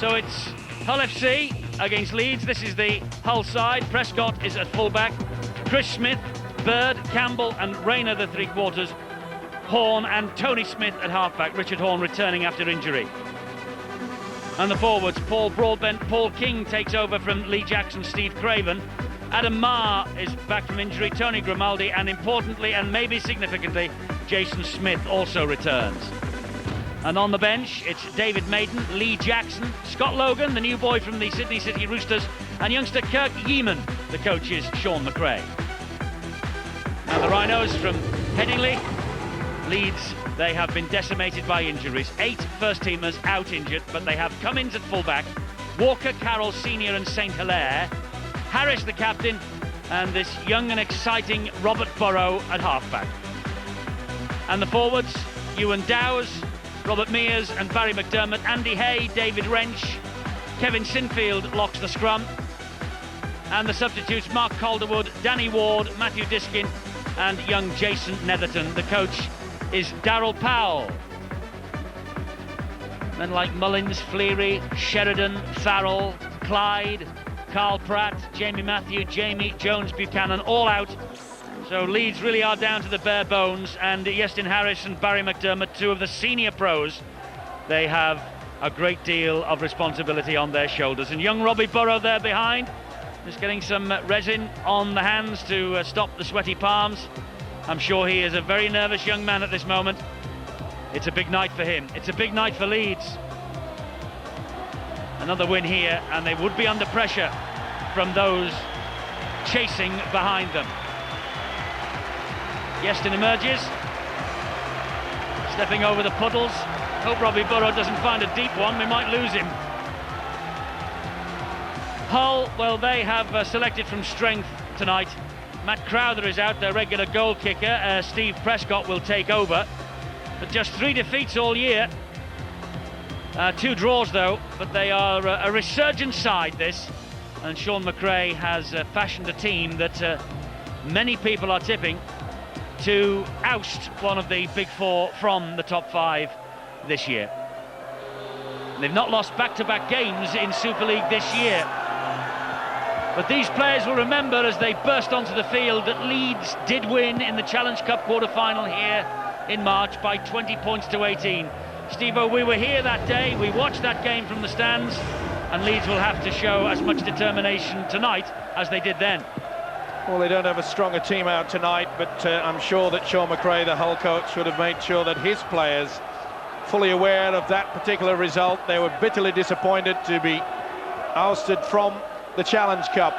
So it's Hull FC against Leeds. This is the Hull side. Prescott is at fullback. Chris Smith, Bird, Campbell and Rayner the three-quarters. Horn and Tony Smith at halfback. Richard Horn returning after injury. And the forwards, Paul Broadbent, Paul King takes over from Lee Jackson, Steve Craven. Adam Marr is back from injury, Tony Grimaldi, and importantly, and maybe significantly, Jason Smith also returns. And on the bench, it's David Maiden, Lee Jackson, Scott Logan, the new boy from the Sydney City Roosters, and youngster Kirk Yeeman. The coach is Sean McRae. And the Rhinos from Headingley, Leeds, they have been decimated by injuries. 8 first-teamers out injured, but they have Cummins at fullback, Walker, Carroll Senior and St Hilaire, Harris the captain, and this young and exciting Robert Burrow at halfback. And the forwards, Ewan Dowes, Robert Mears and Barry McDermott, Andy Hay, David Wrench, Kevin Sinfield locks the scrum. And the substitutes, Mark Calderwood, Danny Ward, Matthew Diskin and young Jason Netherton. The coach is Darryl Powell. Men like Mullins, Fleary, Sheridan, Farrell, Clyde, Carl Pratt, Jamie Matthew, Jamie Jones Buchanan, all out. So Leeds really are down to the bare bones, and Iestyn Harris and Barry McDermott, 2 of the senior pros, they have a great deal of responsibility on their shoulders. And young Robbie Burrow there behind, just getting some resin on the hands to stop the sweaty palms. I'm sure he is a very nervous young man at this moment. It's a big night for him. It's a big night for Leeds. Another win here, and they would be under pressure from those chasing behind them. Iestyn emerges, stepping over the puddles. Hope Robbie Burrow doesn't find a deep one, we might lose him. Hull, well, they have selected from strength tonight. Matt Crowther is out, their regular goal kicker. Steve Prescott will take over. But just 3 defeats all year. 2 draws though, but they are a resurgent side, this. And Sean McRae has fashioned a team that many people are tipping to oust one of the big 4 from the top 5 this year. And they've not lost back-to-back games in Super League this year. But these players will remember as they burst onto the field that Leeds did win in the Challenge Cup quarter-final here in March by 20 points to 18. Steve-O, we were here that day, we watched that game from the stands, and Leeds will have to show as much determination tonight as they did then. Well, they don't have a stronger team out tonight, but I'm sure that Sean McRae, the Hull coach, would have made sure that his players, fully aware of that particular result, they were bitterly disappointed to be ousted from the Challenge Cup.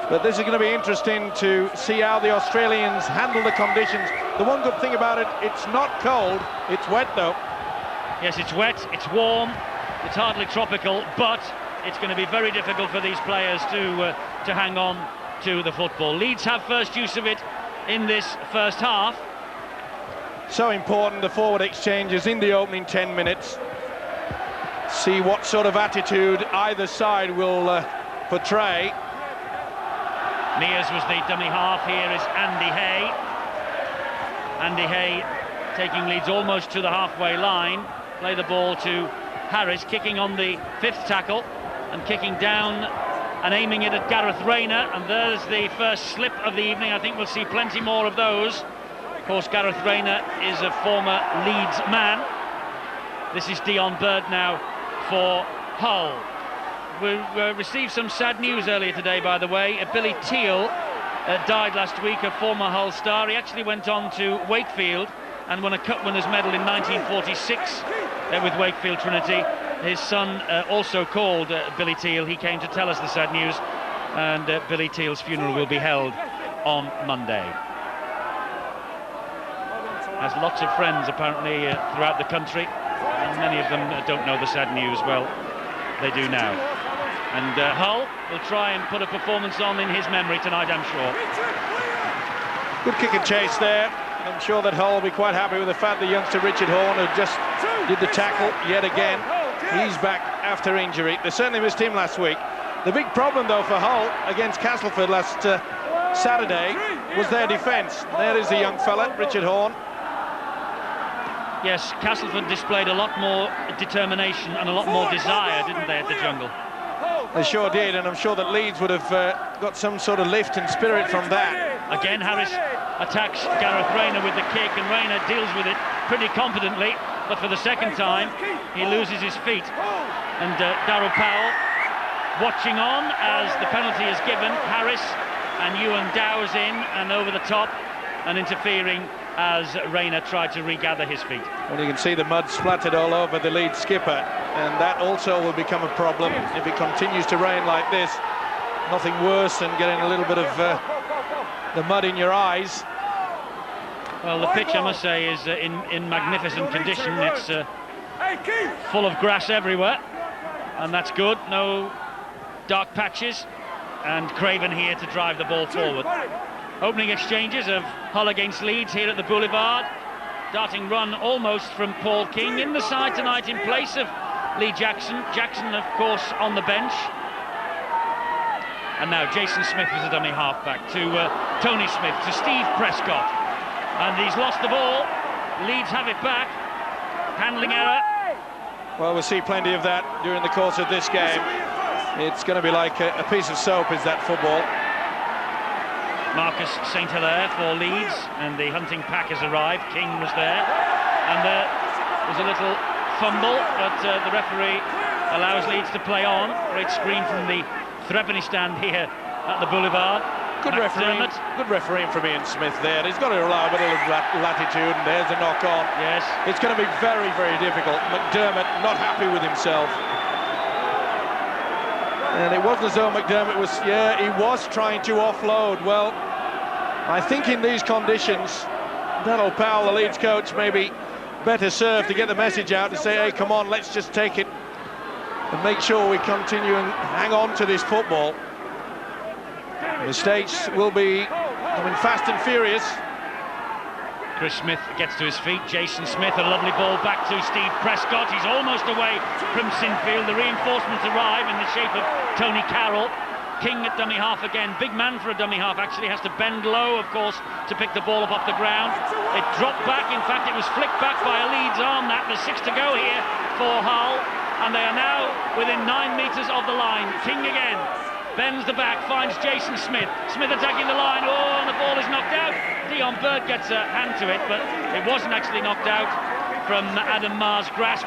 But this is going to be interesting to see how the Australians handle the conditions. The one good thing about it, it's not cold, it's wet though. Yes, it's wet, it's warm, it's hardly tropical, but it's going to be very difficult for these players to hang on to the football. Leeds have first use of it in this first half. So important, the forward exchanges in the opening 10 minutes. See what sort of attitude either side will portray. Mears was the dummy half. Here is Andy Hay. Andy Hay taking Leeds almost to the halfway line. Play the ball to Harris, kicking on the 5th tackle and kicking down and aiming it at Gareth Rayner. And there's the first slip of the evening. I think we'll see plenty more of those. Of course, Gareth Rayner is a former Leeds man. This is Dion Bird now for Hull. We received some sad news earlier today, by the way. Billy Teal died last week, a former Hull star. He actually went on to Wakefield and won a Cup Winners' Medal in 1946 with Wakefield Trinity. His son, also called Billy Teal, he came to tell us the sad news, and Billy Teal's funeral will be held on Monday. Has lots of friends apparently throughout the country, and many of them don't know the sad news. Well, they do now. And Hull will try and put a performance on in his memory tonight, I'm sure. Good kick and chase there. I'm sure that Hull will be quite happy with the fact that youngster Richard Horn, who just did the tackle yet again, he's back after injury. They certainly missed him last week. The big problem, though, for Hull against Castleford last Saturday was their defence. There is the young fella, Richard Horn. Yes, Castleford displayed a lot more determination and a lot more desire, didn't they, at the Jungle? They sure did, and I'm sure that Leeds would have got some sort of lift and spirit from that. Again, Harris attacks Gareth Rayner with the kick, and Rayner deals with it pretty competently, but for the second time, he loses his feet. And Darryl Powell watching on as the penalty is given. Harris and Ewan Dow's in and over the top and interfering as Rayner tried to regather his feet. Well, you can see the mud splattered all over the Leeds skipper, and that also will become a problem if it continues to rain like this. Nothing worse than getting a little bit of the mud in your eyes. Well, the pitch, I must say, is in magnificent condition. It's full of grass everywhere, and that's good. No dark patches, and Craven here to drive the ball forward. Opening exchanges of Hull against Leeds here at the Boulevard. Darting run almost from Paul King in the side tonight in place of Lee Jackson. Jackson, of course, on the bench. And now Jason Smith was a dummy halfback to Tony Smith, to Steve Prescott. And he's lost the ball. Leeds have it back. Handling error. Well, we'll see plenty of that during the course of this game. It's going to be like a piece of soap, is that football. Marcus St. Hilaire for Leeds, and the hunting pack has arrived. King was there, and there was a little fumble, but the referee allows Leeds to play on. Great screen from the threepenny stand here at the Boulevard. Good refereeing from Ian Smith there. He's got to allow a bit of latitude, and there's a knock on. Yes. It's going to be very, very difficult. McDermott not happy with himself. And it wasn't as though McDermott was, he was trying to offload. Well, I think in these conditions, Darryl Powell, the Leeds coach, may be better served to get the message out to say, hey, come on, let's just take it and make sure we continue and hang on to this football. Mistakes will be coming fast and furious. Chris Smith gets to his feet. Jason Smith, a lovely ball back to Steve Prescott. He's almost away from Sinfield. The reinforcements arrive in the shape of Tony Carroll. King at dummy half again. Big man for a dummy half, actually has to bend low, of course, to pick the ball up off the ground. It dropped back. In fact, it was flicked back by a Leeds arm. There's 6 to go here for Hull, and they are now within 9 metres of the line. King again bends the back, finds Jason Smith. Smith attacking the line. Oh, and the ball is knocked out. Dion Bird gets a hand to it, but it wasn't actually knocked out from Adam Maher's grasp.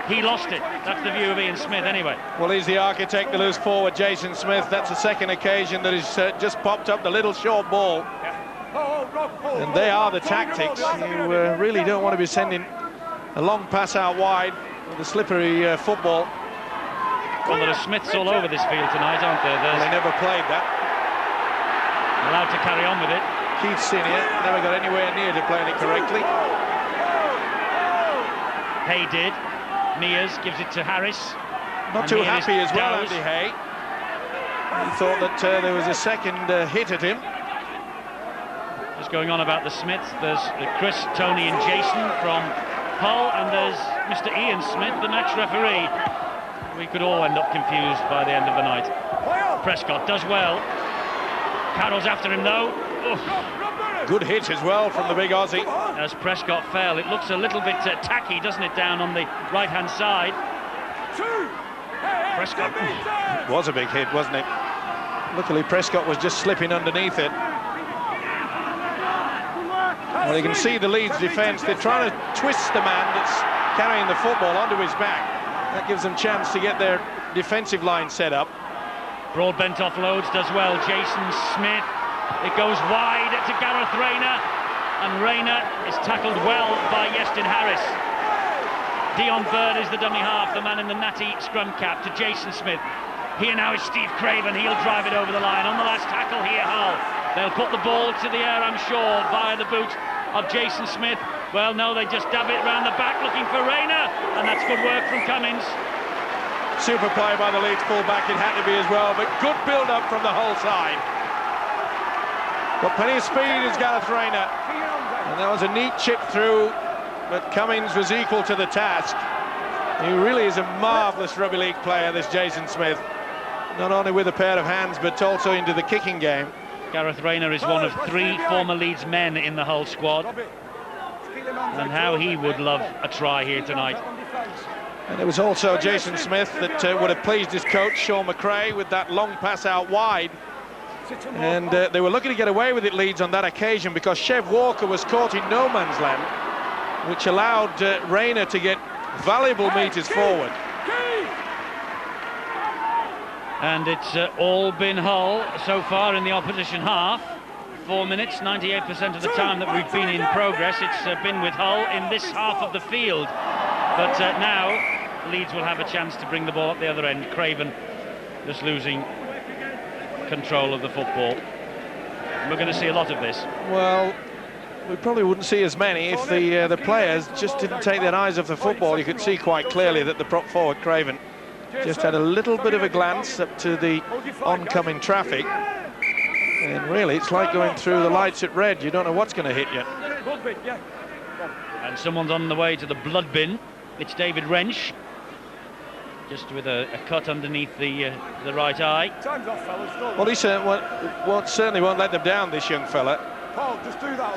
He lost it. That's the view of Ian Smith anyway. Well, he's the architect, the loose forward, Jason Smith. That's the second occasion that he's just popped up the little short ball. And they are the tactics. You really don't want to be sending a long pass out wide with a slippery football. Well, there are Smiths all over this field tonight, aren't there? Well, they never played that. Allowed to carry on with it. Keith Senior never got anywhere near to playing it correctly. Hay did. Mears gives it to Harris. Not too happy as well, Andy Hay. He thought that there was a second hit at him. Just going on about the Smiths, there's Chris, Tony and Jason from Hull, and there's Mr. Ian Smith, the match referee. We could all end up confused by the end of the night. Prescott does well. Carroll's after him though. Oof. Good hit as well from the big Aussie. As Prescott fell, it looks a little bit tacky, doesn't it, down on the right-hand side. Prescott. It was a big hit, wasn't it? Luckily, Prescott was just slipping underneath it. Well, you can see the Leeds defence. They're trying to twist the man that's carrying the football onto his back. That gives them a chance to get their defensive line set up. Broadbent offloads, does well. Jason Smith. It goes wide to Gareth Rayner, and Rayner is tackled well by Iestyn Harris. Dion Bird is the dummy half, the man in the natty scrum cap, to Jason Smith. Here now is Steve Craven. He'll drive it over the line. On the last tackle here, Hull. They'll put the ball to the air, I'm sure, via the boot of Jason Smith. Well, no, they just dab it round the back looking for Rayner, and that's good work from Cummins. Super play by the Leeds full-back, it had to be as well, but good build-up from the Hull side. Got plenty of speed is Gareth Rayner, and that was a neat chip through, but Cummins was equal to the task. He really is a marvellous rugby league player, this Jason Smith, not only with a pair of hands but also into the kicking game. Gareth Rayner is one of 3 former Leeds men in the Hull squad. and how he would love a try here tonight. And it was also Jason Smith that would have pleased his coach, Sean McRae, with that long pass out wide. And they were looking to get away with it, Leeds, on that occasion, because Chev Walker was caught in no man's land, which allowed Rayner to get valuable metres forward. And it's all been Hull so far in the opposition half. 4 minutes, 98% of the time that we've been in progress, it's been with Hull in this half of the field. But now Leeds will have a chance to bring the ball up the other end. Craven just losing control of the football. We're going to see a lot of this. Well, we probably wouldn't see as many if the players just didn't take their eyes off the football. You could see quite clearly that the prop forward, Craven, just had a little bit of a glance up to the oncoming traffic. And really, it's like going through the lights at red. You don't know what's going to hit you. And someone's on the way to the blood bin. It's David Wrench, just with a cut underneath the right eye. Well, he certainly won't let them down, this young fella.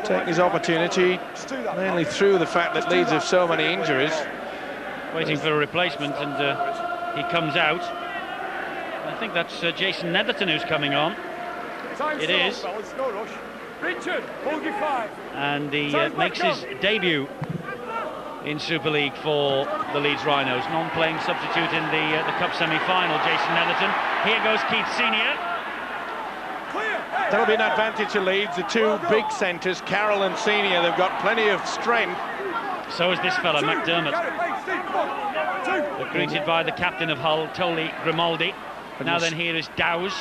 Taking his opportunity, mainly through the fact that Leeds have so many injuries. Waiting for a replacement, and he comes out. I think that's Jason Netherton who's coming on. It is. And he makes his debut in Super League for the Leeds Rhinos. Non-playing substitute in the Cup semi-final, Jason Netherton. Here goes Keith Senior. That'll be an advantage to Leeds. The two big centres, Carroll and Senior, they've got plenty of strength. So is this fella, McDermott. They're greeted by the captain of Hull, Toli Grimaldi. Now then, here is Dowes.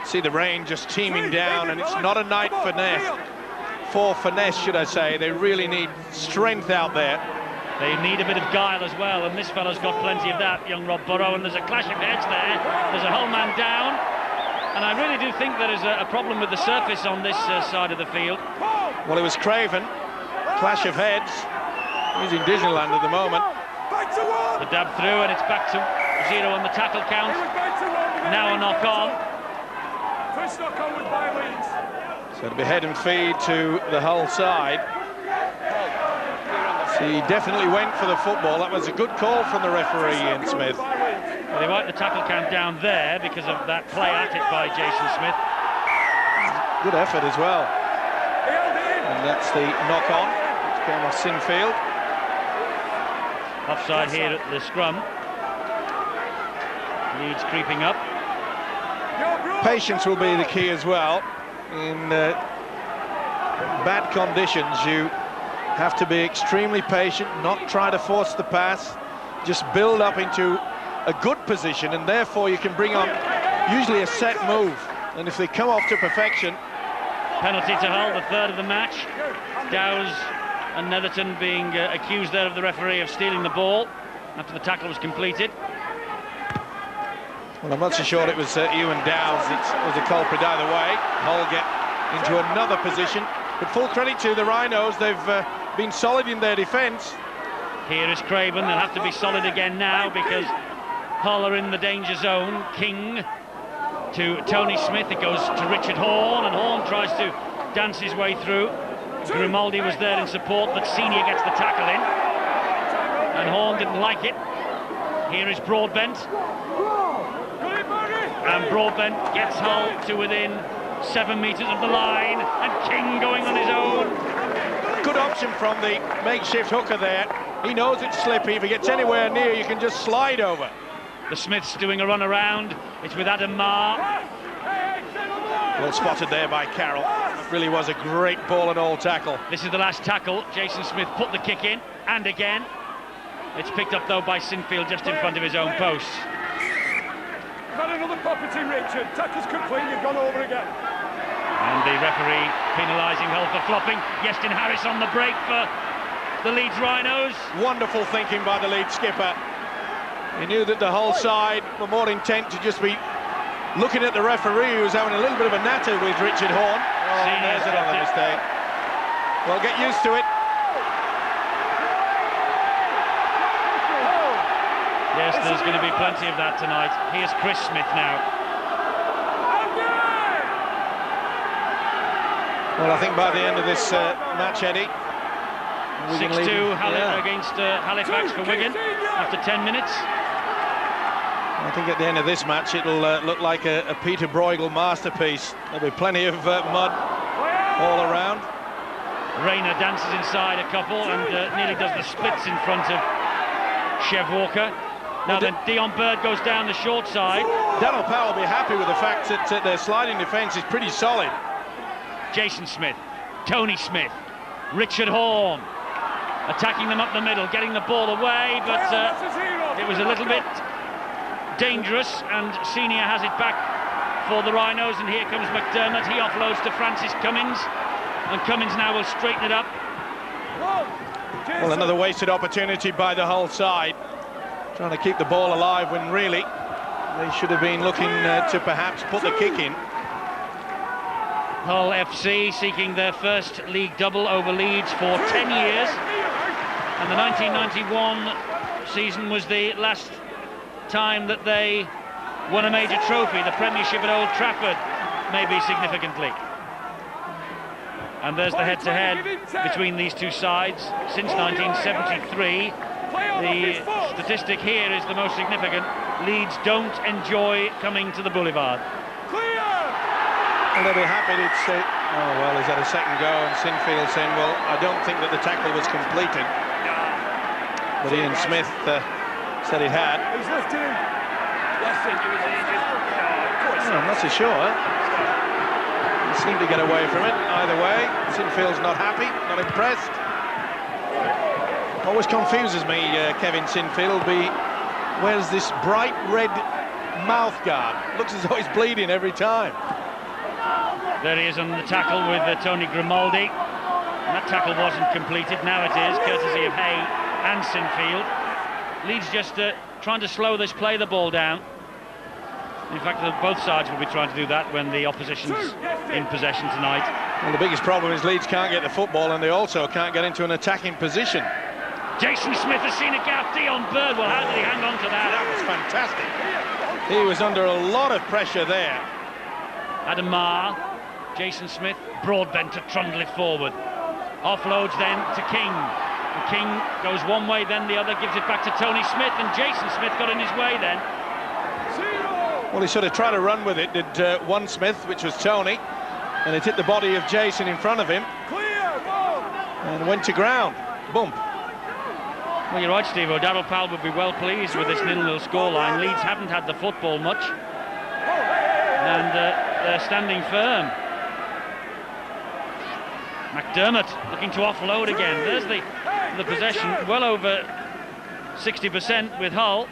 See the rain just teeming down, and it's not a night for finesse, should I say. They really need strength out there. They need a bit of guile as well, and this fella's got plenty of that, young Rob Burrow. And there's a clash of heads there. There's a Hull man down, and I really do think there is a problem with the surface on this side of the field. Well, it was Craven. Clash of heads. He's in Disneyland at the moment. The dab through, and it's back to 0 on the tackle count. Now a knock on. So it'll be head and feed to the Hull side. So he definitely went for the football. That was a good call from the referee, Ian Smith. Well, they wiped the tackle count down there because of that play at it by Jason Smith. Good effort as well. And that's the knock on, which came off Sinfield. Offside here at the scrum. Leeds creeping up. Patience will be the key as well. In bad conditions, you have to be extremely patient, not try to force the pass, just build up into a good position, and therefore you can bring on usually a set move. And if they come off to perfection... Penalty to Hull, the third of the match. Dowes and Netherton being accused there of the referee of stealing the ball after the tackle was completed. Well, I'm not so sure it was Ewan Dowes that was the culprit either way. Hull get into another position. But full credit to the Rhinos, they've been solid in their defence. Here is Craven. They'll have to be solid again now because Hull are in the danger zone. King to Tony Smith. It goes to Richard Horne, and Horne tries to dance his way through. Grimaldi was there in support, but Senior gets the tackle in. And Horne didn't like it. Here is Broadbent. And Broadbent gets Hull to within 7 metres of the line, and King going on his own. Good option from the makeshift hooker there. He knows it's slippy. If he gets anywhere near, you can just slide over. The Smiths doing a run around. It's with Adam Marr. Well spotted there by Carroll. It really was a great ball and all tackle. This is the last tackle. Jason Smith put the kick in, and again. It's picked up though by Sinfield just in front of his own post. Got another property, Richard. Tackle's complete, you've gone over again. And the referee penalising Hull for flopping. Yestin Harris on the break for the Leeds Rhinos. Wonderful thinking by the Leeds skipper. He knew that the Hull side were more intent to just be looking at the referee, who was having a little bit of a natter with Richard Horne. Oh, there's another mistake. Well, get used to it. Yes, there's going to be plenty of that tonight. Here's Chris Smith now. Well, I think by the end of this match, Eddie, Wigan 6-2 leading. against Halifax for Wigan after 10 minutes. I think at the end of this match it'll look like a Peter Bruegel masterpiece. There'll be plenty of mud all around. Rayner dances inside a couple and nearly does the splits in front of Chev Walker. Now then, Dion Bird goes down the short side. Darryl Powell will be happy with the fact that their sliding defence is pretty solid. Jason Smith, Tony Smith, Richard Horne attacking them up the middle, getting the ball away, but it was a little bit dangerous, and Senior has it back for the Rhinos, and here comes McDermott. He offloads to Francis Cummins, and Cummins now will straighten it up. Well, another wasted opportunity by the Hull side, trying to keep the ball alive when really they should have been looking to perhaps put the kick in. Hull FC seeking their first league double over Leeds for 10 years, and the 1991 season was the last time that they won a major trophy, the Premiership at Old Trafford, maybe significantly. And there's the head-to-head between these two sides since 1973. The statistic here is the most significant. Leeds don't enjoy coming to the Boulevard. Well, they'll be happy to say, oh well, he's had a second go, and Sinfield saying, well, I don't think that the tackle was completed. But Ian Smith said he had. He's lifted him. I'm not so sure. He seemed to get away from it. Either way, Sinfield's not happy, not impressed. Always confuses me, Kevin Sinfield. Wears this bright red mouth guard. Looks as though he's bleeding every time. There he is on the tackle with Tony Grimaldi. And that tackle wasn't completed. Now it is, courtesy of Hay and Sinfield. Leeds just trying to slow this, play the ball down. In fact, both sides will be trying to do that when the opposition's in possession tonight. Well, the biggest problem is Leeds can't get the football, and they also can't get into an attacking position. Jason Smith has seen a gap. Dion Bird, well, how did he hang on to that? That was fantastic. He was under a lot of pressure there. Adam Marr, Jason Smith, broadbent to trundle it forward. Offloads then to King. And King goes one way, then the other, gives it back to Tony Smith, and Jason Smith got in his way then. Well, he sort of tried to run with it, did one Smith, which was Tony, and it hit the body of Jason in front of him, and went to ground. Boom. Well, you're right, Steve. Darryl Powell would be well pleased with this 0-0 scoreline. Leeds haven't had the football much, and they're standing firm. McDermott looking to offload again. There's the possession, well over 60% with Hull.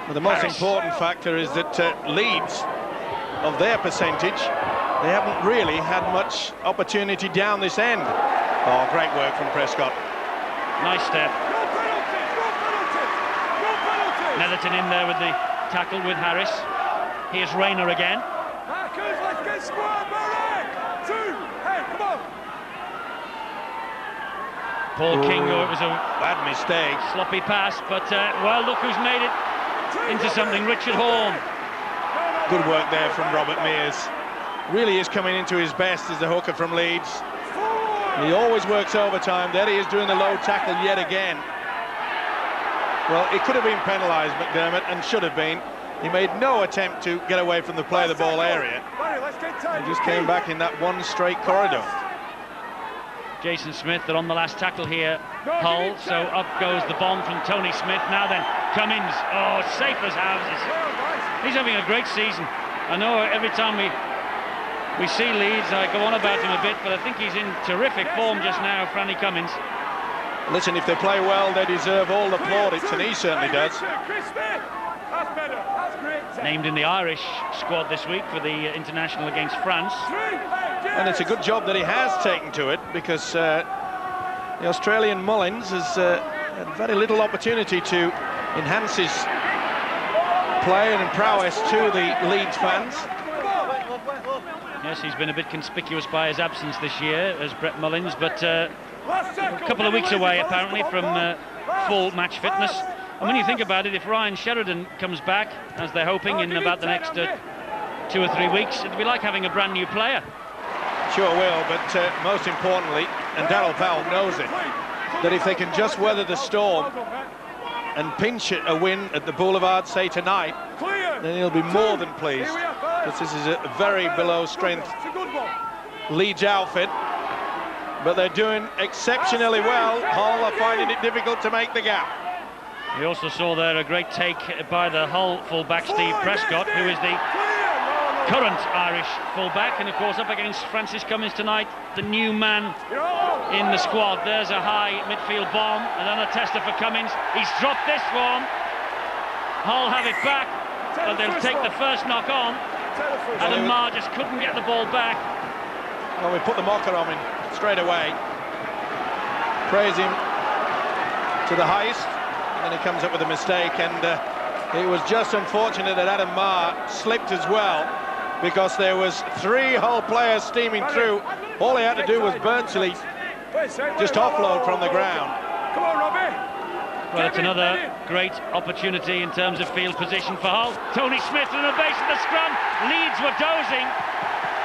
Well, the most important factor is that Leeds, of their percentage, they haven't really had much opportunity down this end. Oh, great work from Prescott. Nice step. Netherton in there with the tackle with Harris. Here's Rayner again. Let's get square, Barry! Hey, come on! Paul King, it was a bad mistake. Sloppy pass, but well, look who's made it into something. Richard Horne. Good work there from Robert Mears. Really is coming into his best as the hooker from Leeds. He always works overtime. There he is doing the low tackle yet again. Well, it could have been penalised, McDermott, and should have been. He made no attempt to get away from the play of the ball area. He just came back in that one straight corridor. Jason Smith, they're on the last tackle here, Hull, so up goes the bomb from Tony Smith. Now then, Cummins, oh, safe as houses. He's having a great season. I know every time we see Leeds, I go on about him a bit, but I think he's in terrific form just now, Franny Cummins. Listen, if they play well, they deserve all the plaudits, and he certainly does. Named in the Irish squad this week for the international against France. And it's a good job that he has taken to it, because the Australian Mullins has had very little opportunity to enhance his play and prowess to the Leeds fans. Yes, he's been a bit conspicuous by his absence this year as Brett Mullins, but a couple of weeks away apparently from full match fitness. And when you think about it, if Ryan Sheridan comes back, as they're hoping in about the next 2 or 3 weeks, it'd be like having a brand new player. Sure will, but most importantly, and Darryl Powell knows it, that if they can just weather the storm and pinch a win at the Boulevard, say tonight, then he'll be more than pleased. Because this is a very below strength Leeds outfit, but they're doing exceptionally well. Hull are finding it difficult to make the gap. We also saw there a great take by the Hull fullback Steve Prescott, who is the current Irish fullback, and of course up against Francis Cummins tonight, the new man in the squad. There's a high midfield bomb, another tester for Cummins. He's dropped this one. Hull have it back, but they'll take the first knock on. Adam Marr just couldn't get the ball back. Well, we put the mocker on him straight away. Praise him to the highest, and then he comes up with a mistake, and it was just unfortunate that Adam Marr slipped as well, because there was 3 Hull players steaming through. All he had to do was virtually just offload from the ground. Come on, Robbie. Well, it's another great opportunity in terms of field position for Hull. Tony Smith on the base of the scrum. Leeds were dozing,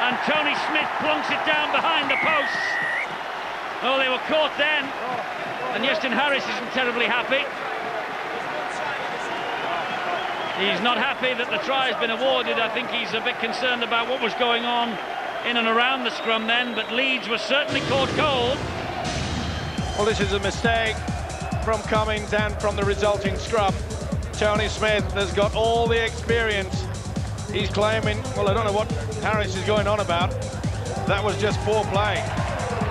and Tony Smith plonks it down behind the posts. Oh, they were caught then, and Iestyn Harris isn't terribly happy. He's not happy that the try has been awarded. I think he's a bit concerned about what was going on in and around the scrum then, but Leeds was certainly caught cold. Well, this is a mistake from Cummins and from the resulting scrum. Tony Smith has got all the experience. He's claiming, well, I don't know what Harris is going on about. That was just poor play.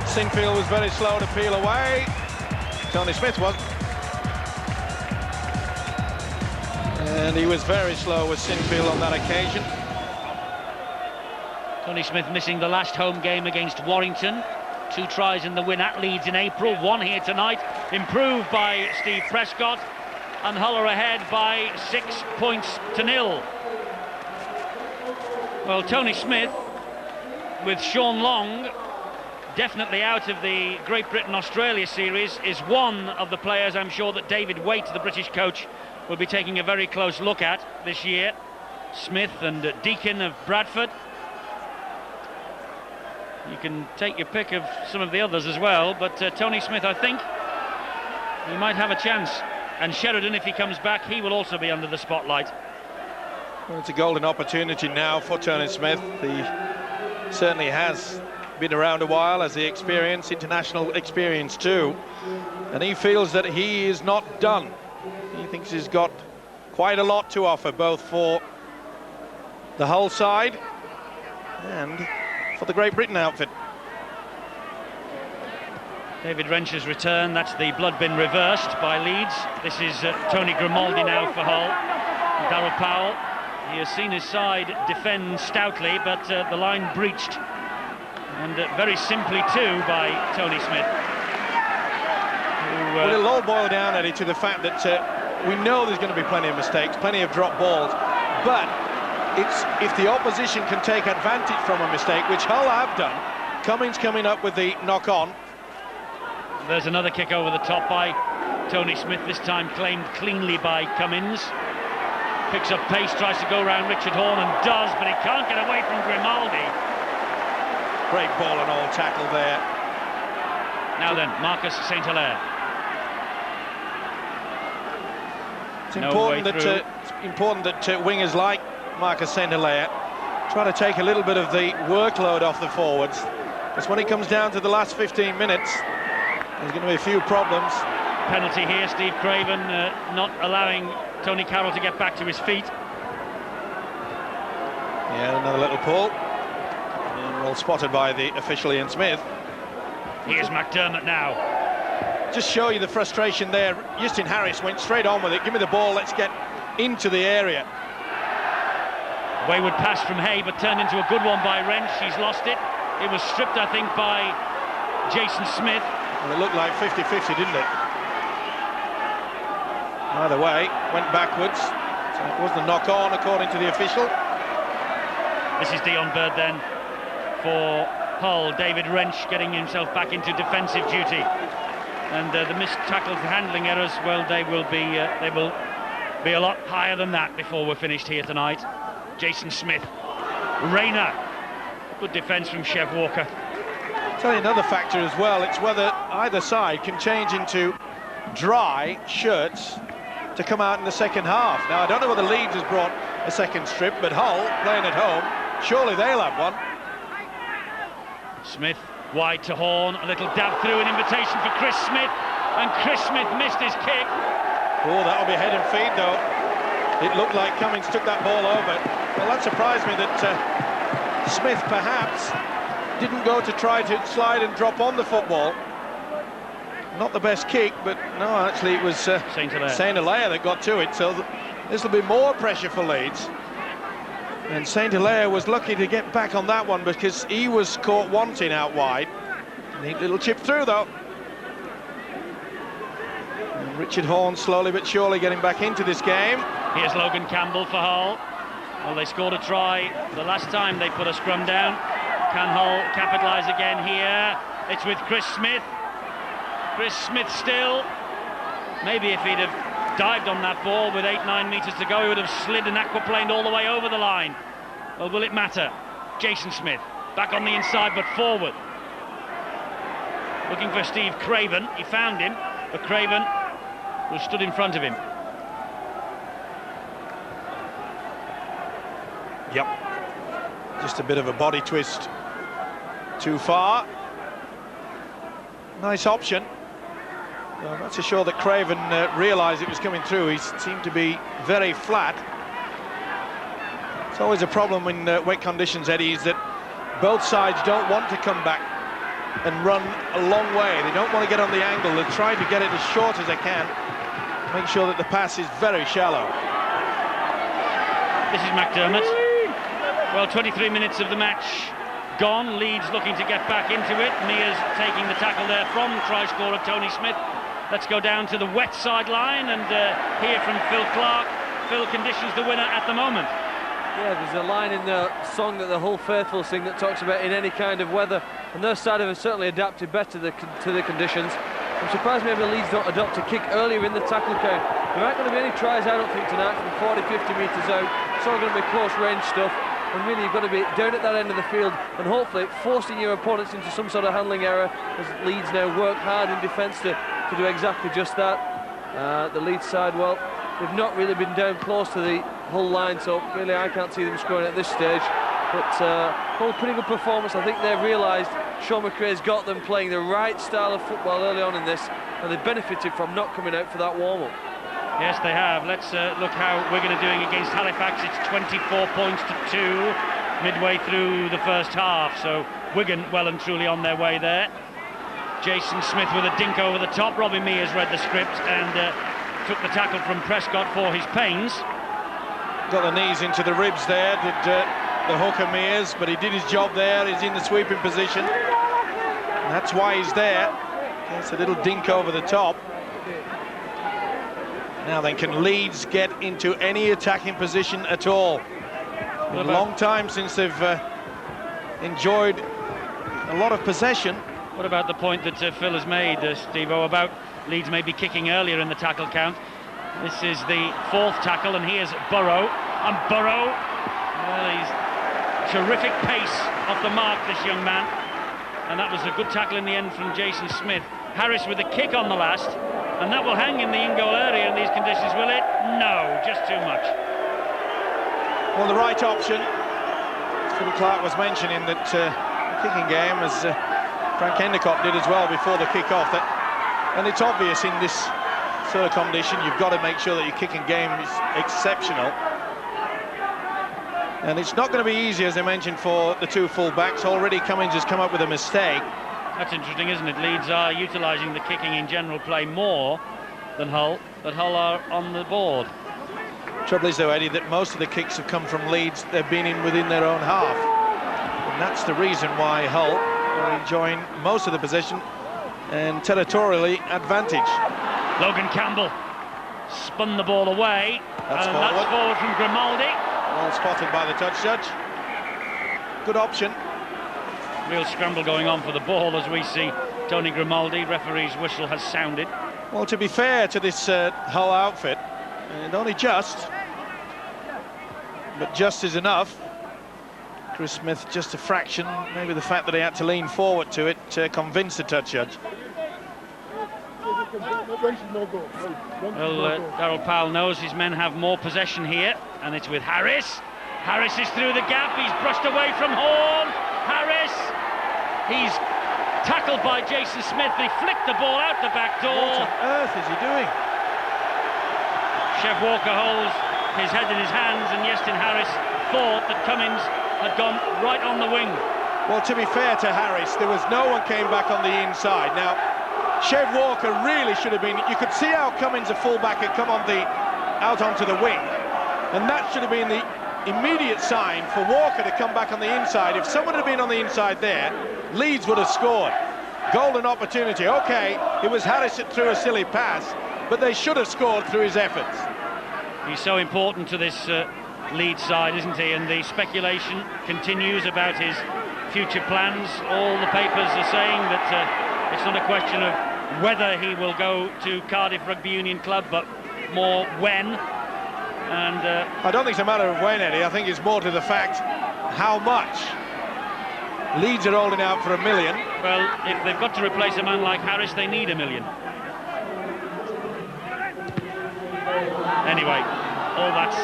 Sinfield was very slow to peel away. Tony Smith wasn't. And he was very slow with Sinfield on that occasion. Tony Smith missing the last home game against Warrington. 2 tries in the win at Leeds in April, 1 here tonight. Improved by Steve Prescott, and Hull are ahead by 6 points to 0. Well, Tony Smith, with Sean Long definitely out of the Great Britain-Australia series, is one of the players I'm sure that David Waite, the British coach, will be taking a very close look at this year. Smith and Deacon of Bradford. You can take your pick of some of the others as well, but Tony Smith, I think, he might have a chance. And Sheridan, if he comes back, he will also be under the spotlight. Well, it's a golden opportunity now for Tony Smith. He certainly has been around a while, as the experience, international experience too, and he feels that he is not done. He thinks he's got quite a lot to offer, both for the Hull side and for the Great Britain outfit. David Wrench's return, that's the blood bin reversed by Leeds. This is Tony Grimaldi now for Hull. Darryl Powell, he has seen his side defend stoutly, but the line breached, and very simply too by Tony Smith. Well, it'll all boil down, Eddie, to the fact that we know there's going to be plenty of mistakes, plenty of drop balls, but it's if the opposition can take advantage from a mistake, which Hull have done. Cummins coming up with the knock-on. There's another kick over the top by Tony Smith, this time claimed cleanly by Cummins. Picks up pace, tries to go around Richard Horne, and does, but he can't get away from Grimaldi. Great ball and all tackle there. Now then, Marcus St. Hilaire. It's important that wingers like Marcus St. Hilaire try to take a little bit of the workload off the forwards, because when it comes down to the last 15 minutes, there's going to be a few problems. Penalty here, Steve Craven not allowing Tony Carroll to get back to his feet. Yeah, another little pull. And well spotted by the official Ian Smith. Here's McDermott now. Just show you the frustration there. Iestyn Harris went straight on with it. Give me the ball, let's get into the area. Wayward pass from Hay, but turned into a good one by Wrench. He's lost it. It was stripped, I think, by Jason Smith. Well, it looked like 50-50, didn't it? Either way, went backwards. So it wasn't a knock-on, according to the official. This is Dion Bird then for Hull. David Wrench getting himself back into defensive duty. And the missed tackles, the handling errors, well, they will be a lot higher than that before we're finished here tonight. Jason Smith, Rayner, good defence from Chev Walker. tell you another factor as well, it's whether either side can change into dry shirts to come out in the second half. Now, I don't know whether Leeds has brought a second strip, but Hull, playing at home, surely they'll have one. Smith wide to Horn, a little dab through, an invitation for Chris Smith, and Chris Smith missed his kick. Oh, that'll be head and feed though. It looked like Cummings took that ball over. Well, that surprised me that Smith perhaps didn't go to try to slide and drop on the football. Not the best kick, but no, actually it was Saint Hilaire that got to it, so this will be more pressure for Leeds. And Saint Hilaire was lucky to get back on that one because he was caught wanting out wide. Neat little chip through though. And Richard Horn slowly but surely getting back into this game. Here's Logan Campbell for Hull. Well, they scored a try the last time they put a scrum down. Can Hull capitalise again here? It's with Chris Smith. Chris Smith still. Maybe if he'd have dived on that ball with 8-9 metres to go, he would have slid and aquaplaned all the way over the line. Well, will it matter? Jason Smith back on the inside but forward. Looking for Steve Craven. He found him, but Craven was stood in front of him. Yep. Just a bit of a body twist too far. Nice option. I'm not so sure that Craven realised it was coming through. He seemed to be very flat. It's always a problem in wet conditions, Eddie, is that both sides don't want to come back and run a long way. They don't want to get on the angle. They're trying to get it as short as they can. Make sure that the pass is very shallow. This is McDermott. Well, 23 minutes of the match gone. Leeds looking to get back into it. Mears taking the tackle there from try scorer Tony Smith. Let's go down to the wet sideline and hear from Phil Clark. Phil, conditions the winner at the moment. Yeah, there's a line in the song that the Hull faithful sing that talks about in any kind of weather, and their side have certainly adapted better to the conditions. I'm surprised maybe Leeds don't adopt a kick earlier in the tackle count. There aren't going to be any tries, I don't think, tonight from 40-50 metres out. It's all going to be close range stuff, and really you've got to be down at that end of the field and hopefully forcing your opponents into some sort of handling error, as Leeds now work hard in defence to do exactly just that. The Leeds side, well, they've not really been down close to the Hull line, so really I can't see them scoring at this stage. But Hull putting a performance. I think they've realised Sean McRae's got them playing the right style of football early on in this, and they've benefited from not coming out for that warm-up. Yes, they have. Let's look how Wigan are doing against Halifax. It's 24 points to 2 midway through the first half, so Wigan well and truly on their way there. Jason Smith with a dink over the top. Robbie Mears read the script and took the tackle from Prescott for his pains. Got the knees into the ribs there, did the hooker Mears, but he did his job there. He's in the sweeping position. And that's why he's there. It's a little dink over the top. Now then, can Leeds get into any attacking position at all? A long time since they've enjoyed a lot of possession. What about the point that Phil has made, Steve-O, about Leeds maybe kicking earlier in the tackle count? This is the fourth tackle, and here's Burrow. And Burrow, well, he's terrific pace off the mark, this young man. And that was a good tackle in the end from Jason Smith. Harris with a kick on the last, and that will hang in the in-goal area in these conditions, will it? No, just too much. Well, the right option. Phil Clark was mentioning that the kicking game, as Frank Endicott did as well before the kick-off, and it's obvious in this sort of condition, you've got to make sure that your kicking game is exceptional. And it's not going to be easy, as I mentioned, for the two full-backs. Already Cummings has come up with a mistake. That's interesting, isn't it? Leeds are utilising the kicking in general play more than Hull, but Hull are on the board. Trouble is, though, Eddie, that most of the kicks have come from Leeds. They've been in within their own half. And that's the reason why Hull are enjoying most of the possession and territorially advantage. Logan Campbell spun the ball away. That's forward from Grimaldi. Well spotted by the touch judge. Good option. Real scramble going on for the ball as we see Tony Grimaldi. Referee's whistle has sounded. Well, to be fair to this Hull outfit, and only just, but just is enough. Chris Smith just a fraction. Maybe the fact that he had to lean forward to it convinced the touch judge. Well, Darryl Powell knows his men have more possession here, and it's with Harris. Harris is through the gap, he's brushed away from Horn. Harris, he's tackled by Jason Smith, he flicked the ball out the back door. What on earth is he doing? Chev Walker holds his head in his hands, and Iestyn Harris thought that Cummins had gone right on the wing. Well, to be fair to Harris, there was no one came back on the inside. Now, Chev Walker really should have been. You could see how Cummins, a fullback, had come on out onto the wing, and that should have been the immediate sign for Walker to come back on the inside. If someone had been on the inside there, Leeds would have scored. Golden opportunity. Okay, it was Harris that threw a silly pass, but they should have scored through his efforts. He's so important to this Leeds side, isn't he? And the speculation continues about his future plans. All the papers are saying that it's not a question of whether he will go to Cardiff Rugby Union Club, but more when. And I don't think it's a matter of when, Eddie. I think it's more to the fact how much. Leeds are holding out for $1 million. Well, if they've got to replace a man like Harris, they need $1 million. Anyway, all that's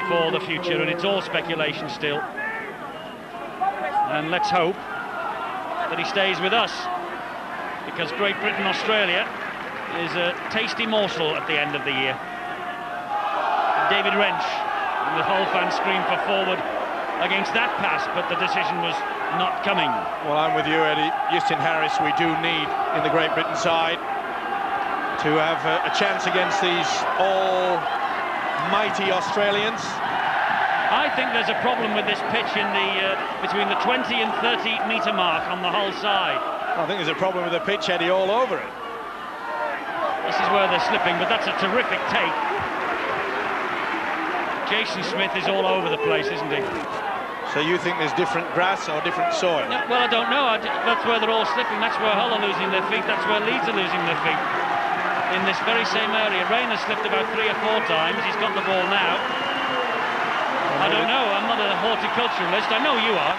for the future, and it's all speculation still. And let's hope that he stays with us, because Great Britain-Australia is a tasty morsel at the end of the year. David Wrench, and the whole fan screamed for forward against that pass, but the decision was not coming. Well, I'm with you, Eddie. Iestyn Harris we do need in the Great Britain side to have a chance against these almighty Australians. I think there's a problem with this pitch in the between the 20 and 30 metre mark on the whole side. I think there's a problem with the pitch, Eddie, all over it. This is where they're slipping, but that's a terrific take. Jason Smith is all over the place, isn't he? So you think there's different grass or different soil? No, well, I don't know. That's where they're all slipping. That's where Hull are losing their feet. That's where Leeds are losing their feet. In this very same area. Rayner slipped about 3 or 4 times. He's got the ball now. I don't know. I'm not a horticulturalist. I know you are.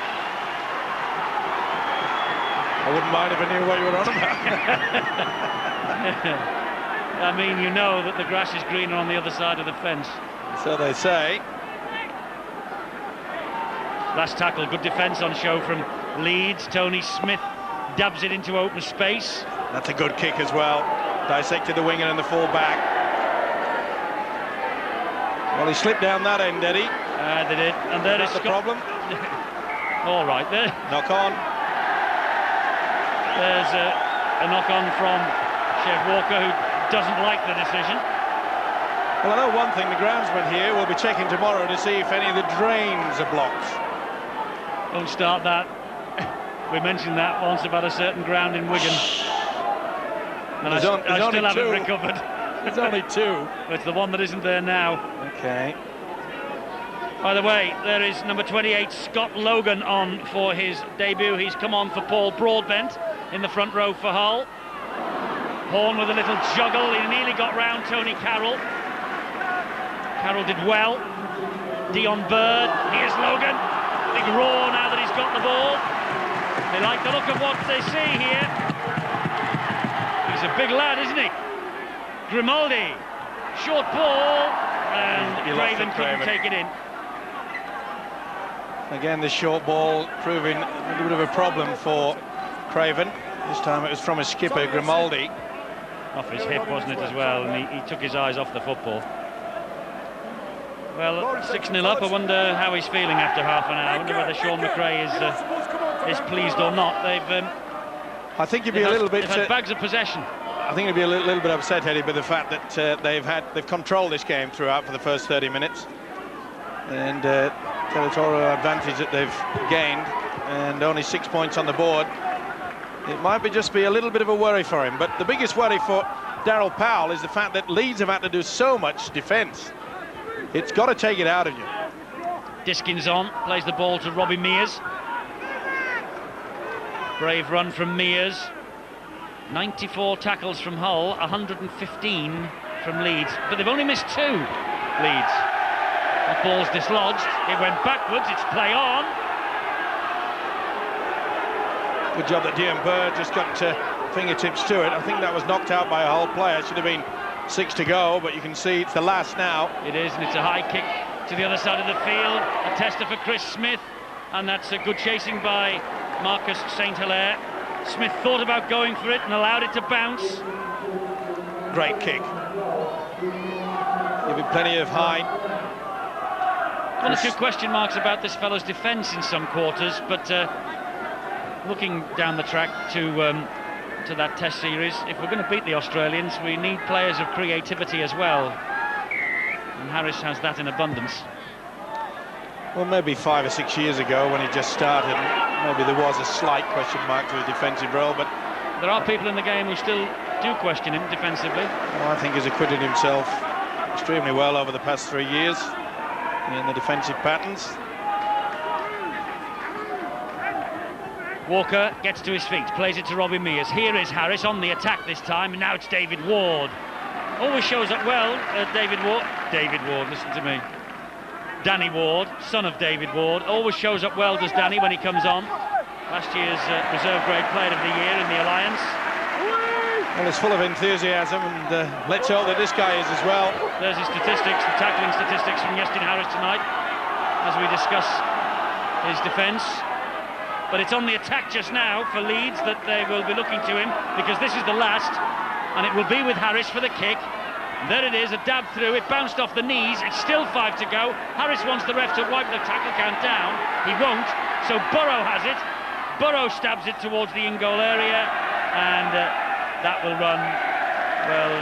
I wouldn't mind if I knew what you were on about. I mean, you know that the grass is greener on the other side of the fence. So they say. Last tackle, good defence on show from Leeds. Tony Smith dabs it into open space. That's a good kick as well. Dissected the winger and the full back. Well, he slipped down that end, Eddie. They did. And there is the problem. All right, there. Knock on. There's a knock on from Chev Walker, who doesn't like the decision. Well, I know one thing, the groundsman here will be checking tomorrow to see if any of the drains are blocked. Don't start that. We mentioned that once about a certain ground in Wigan. And I still haven't recovered. There's only 2. It's the one that isn't there now. Okay. By the way, there is number 28, Scott Logan, on for his debut. He's come on for Paul Broadbent in the front row for Hull. Horn with a little juggle. He nearly got round Tony Carroll. Carroll did well. Dion Bird. Here's Logan. Big roar now that he's got the ball. They like the look of what they see here. He's a big lad, isn't he? Grimaldi. Short ball. And Craven couldn't take it in. Again, the short ball proving a little bit of a problem for Craven. This time it was from his skipper, Grimaldi. Off his hip, wasn't it, as well? And he took his eyes off the football. Well, 6-0 up. I wonder how he's feeling after half an hour. I wonder whether Sean McRae is pleased or not. I think you'd be a little bit. They've had bags of possession. I think you'd be a little bit upset, Eddie, by the fact that they've controlled this game throughout for the first 30 minutes, and territorial advantage that they've gained, and only 6 points on the board. It might just be a little bit of a worry for him. But the biggest worry for Darryl Powell is the fact that Leeds have had to do so much defence. It's got to take it out of you. Diskins on, plays the ball to Robbie Mears. Brave run from Mears. 94 tackles from Hull, 115 from Leeds. But they've only missed 2, Leeds. The ball's dislodged. It went backwards. It's play on. Good job that Dean Bird just got fingertips to it. I think that was knocked out by a Hull player. Should have been 6 to go, but you can see it's the last now. It is, and it's a high kick to the other side of the field. A tester for Chris Smith, and that's a good chasing by Marcus St. Hilaire. Smith thought about going for it and allowed it to bounce. Great kick. Giving plenty of height. One or two question marks about this fellow's defence in some quarters, but looking down the track to that Test series, if we're going to beat the Australians, we need players of creativity as well, and Harris has that in abundance. Well, maybe 5 or 6 years ago when he just started, maybe there was a slight question mark to his defensive role, but there are people in the game who still do question him defensively. well, I think he's acquitted himself extremely well over the past 3 years in the defensive patterns. Walker gets to his feet, plays it to Robbie Mears. Here is Harris on the attack this time, and now it's David Ward. Always shows up well, David Ward, listen to me. Danny Ward, son of David Ward, always shows up well, does Danny, when he comes on. Last year's reserve grade player of the year in the Alliance. Well, it's full of enthusiasm, and let's hope that this guy is as well. There's his statistics, the tackling statistics from Justin Harris tonight, as we discuss his defence. But it's on the attack just now for Leeds that they will be looking to him, because this is the last, and it will be with Harris for the kick. There it is, a dab through, it bounced off the knees, it's still 5 to go. Harris wants the ref to wipe the tackle count down, he won't, so Burrow has it. Burrow stabs it towards the in-goal area, and that will run, well,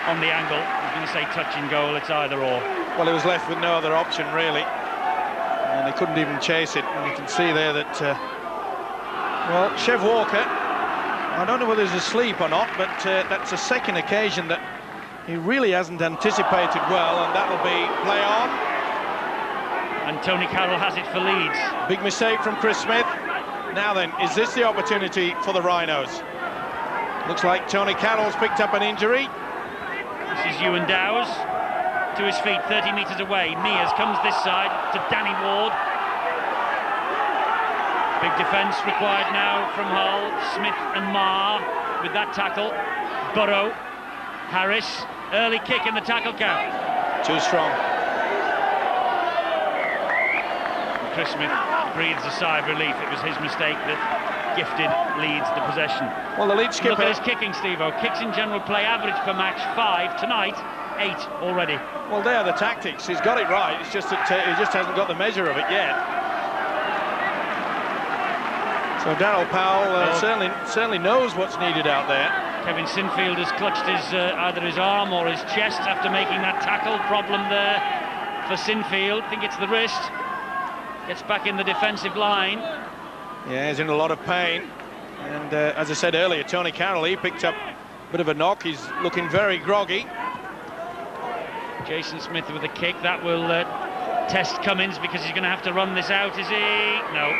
on the angle. I was going to say touch in goal, it's either or. Well, he was left with no other option, really, and they couldn't even chase it, and you can see there that, well, Chev Walker, I don't know whether he's asleep or not, but that's a second occasion that he really hasn't anticipated well, and that'll be play on. And Tony Carroll has it for Leeds. Big mistake from Chris Smith. Now then, is this the opportunity for the Rhinos? Looks like Tony Carroll's picked up an injury. This is Ewan Dowes, to his feet, 30 metres away. Mears comes this side to Danny Ward. Big defence required now from Hull. Smith and Marr with that tackle. Burrow, Harris, early kick in the tackle count. Too strong. Chris Smith breathes a sigh of relief. It was his mistake that gifted Leeds the possession. Well, the lead skipper... Look at his kicking, Steve-O. Kicks in general play, average per match 5. Tonight, 8 already. Well, they are the tactics. He's got it right. It's just that he just hasn't got the measure of it yet. So Darryl Powell certainly knows what's needed out there. Kevin Sinfield has clutched his either his arm or his chest after making that tackle. Problem there for Sinfield. I think it's the wrist. Gets back in the defensive line. Yeah, he's in a lot of pain. And as I said earlier, Tony Carroll, he picked up a bit of a knock. He's looking very groggy. Jason Smith with a kick. That will test Cummins, because he's going to have to run this out, is he? No.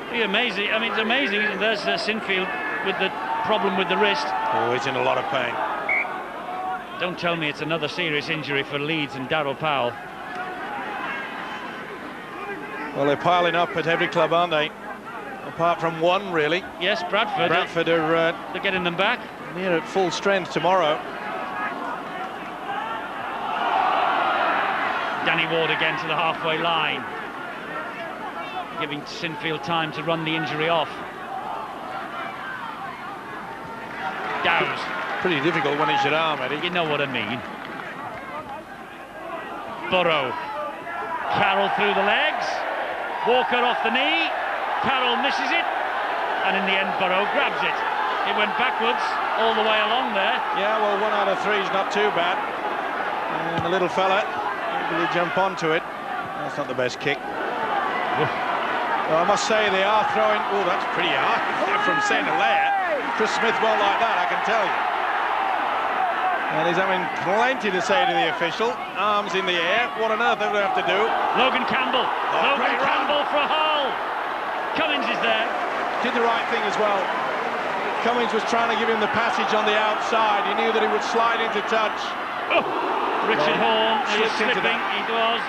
Pretty amazing. I mean, it's amazing. There's Sinfield with the problem with the wrist. Oh, he's in a lot of pain. Don't tell me it's another serious injury for Leeds and Darryl Powell. Well, they're piling up at every club, aren't they? Apart from one, really. Yes, Bradford. Bradford are... they're getting them back. Near at full strength tomorrow. Danny Ward again to the halfway line, giving Sinfield time to run the injury off. Dowes. Pretty difficult when it's your arm, Eddie. You know what I mean. Burrow. Carroll through the legs. Walker off the knee. Carroll misses it. And in the end, Burrow grabs it. It went backwards all the way along there. Yeah, well, 1 out of 3 is not too bad. And the little fella, will he jump onto it? That's not the best kick. Well, I must say they are throwing... Oh, that's pretty hard from St. Hilaire. Chris Smith won't like that, I can tell you. And he's having plenty to say to the official. Arms in the air. What on earth do they have to do? Logan Campbell. Logan Campbell for Hull. Cummins is there. Did the right thing as well. Cummins was trying to give him the passage on the outside. He knew that he would slide into touch. Oh. Richard Horne is slipped into slipping. that. He was.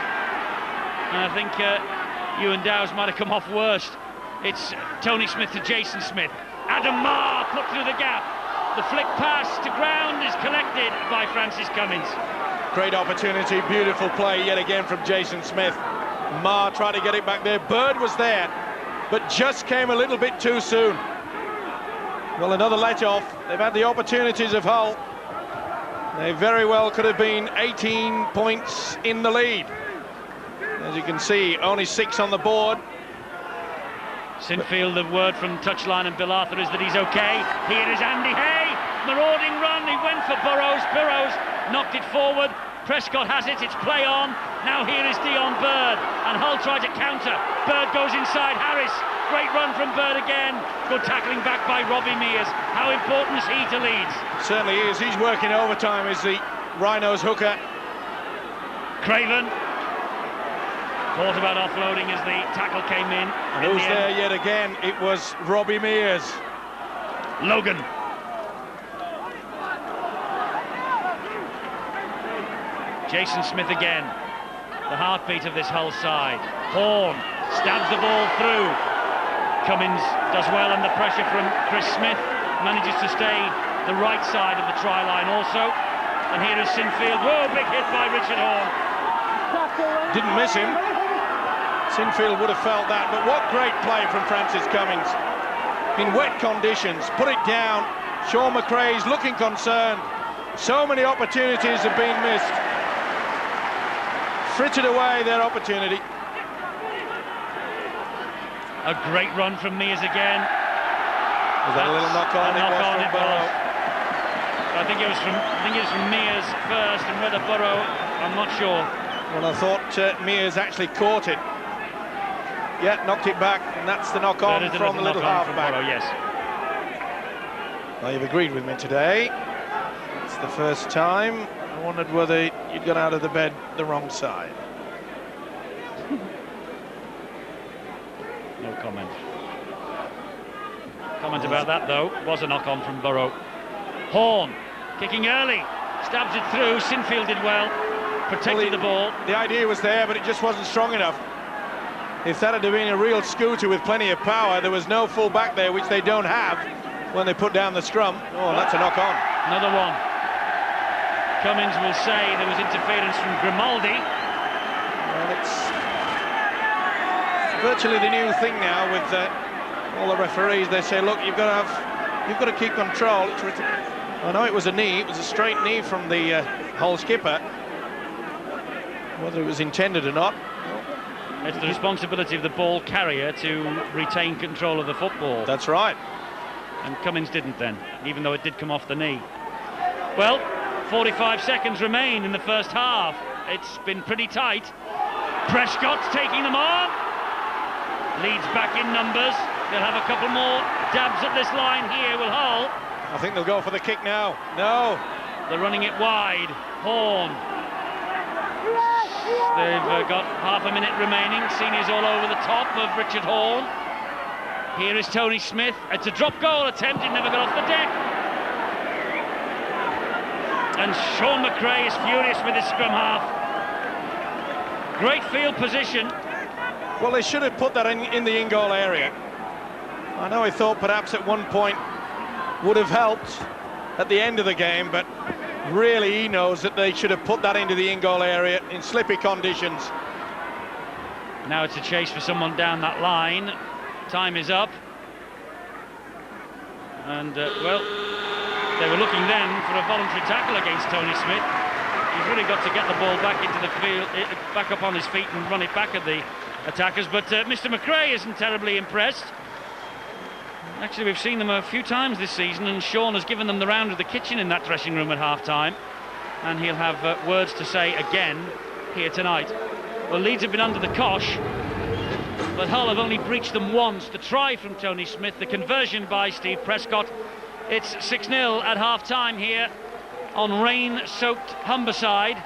and I think Ewan Dowes might have come off worst. It's Tony Smith to Jason Smith. Adam Marr put through the gap. The flick pass to ground is collected by Francis Cummins. Great opportunity, beautiful play yet again from Jason Smith. Marr tried to get it back there. Bird was there, but just came a little bit too soon. Well, another let-off. They've had the opportunities of Hull. They very well could have been 18 points in the lead. As you can see, only 6 on the board. Sinfield, the word from touchline and Bill Arthur is that he's okay. Here is Andy Hay, marauding run. He went for Burrows. Burrows knocked it forward. Prescott has it. It's play on. Now here is Dion Bird, and Hull tried to counter. Bird goes inside Harris. Great run from Bird again. Good tackling back by Robbie Mears. How important is he to Leeds? Certainly is. He's working overtime as the Rhinos hooker. Craven thought about offloading as the tackle came in. And who's there yet again? It was Robbie Mears. Logan. Jason Smith again. The heartbeat of this Hull side. Horn stabs the ball through. Cummins does well under pressure from Chris Smith. Manages to stay the right side of the try line also. And here is Sinfield. Whoa, big hit by Richard Horn. Didn't miss him. Sinfield would have felt that, but what great play from Francis Cummins. In wet conditions, put it down. Sean McRae's looking concerned. So many opportunities have been missed. Frittered away their opportunity. A great run from Mears again. Was that a little knock-on? It was. I think it was from Mears first, and whether Burrow, I'm not sure. Well, I thought Mears actually caught it. Yeah, knocked it back, and that's the knock-on from the little half-back. Yes. Well, you've agreed with me today. It's the first time. I wondered whether you'd got out of the bed the wrong side. No comment. Comment about that, though. Was a knock-on from Burrow. Horn, kicking early. Stabs it through. Sinfield did well. Protected the ball. The idea was there, but it just wasn't strong enough. If that had been a real scooter with plenty of power, there was no full back there, which they don't have when they put down the scrum. Oh, that's a knock-on. Another one. Cummins will say there was interference from Grimaldi. Well, it's virtually the new thing now with all the referees. They say, look, you've got to keep control. I know it was a knee. It was a straight knee from the Hull skipper. Whether it was intended or not. It's the responsibility of the ball carrier to retain control of the football. That's right. And Cummins didn't then, even though it did come off the knee. Well, 45 seconds remain in the first half. It's been pretty tight. Prescott's taking them on. Leeds back in numbers. They'll have a couple more dabs at this line here, will Hull. I think they'll go for the kick now. No. They're running it wide. Horn. They've got half a minute remaining. Seniors all over the top of Richard Horn. Here is Tony Smith. It's a drop goal attempt. It never got off the deck. And Sean McRae is furious with his scrum half. Great field position. Well, they should have put that in the in-goal area. I know he thought perhaps at one point would have helped at the end of the game, but really he knows that they should have put that into the in-goal area in slippy conditions. Now it's a chase for someone down that line. Time is up. And, well, they were looking then for a voluntary tackle against Tony Smith. He's really got to get the ball back into the field, back up on his feet and run it back at the attackers. But Mr. McRae isn't terribly impressed. Actually, we've seen them a few times this season, and Sean has given them the round of the kitchen in that dressing room at half-time. And he'll have words to say again here tonight. Well, Leeds have been under the cosh, but Hull have only breached them once. The try from Tony Smith, the conversion by Steve Prescott. It's 6-0 at half-time here on rain-soaked Humberside.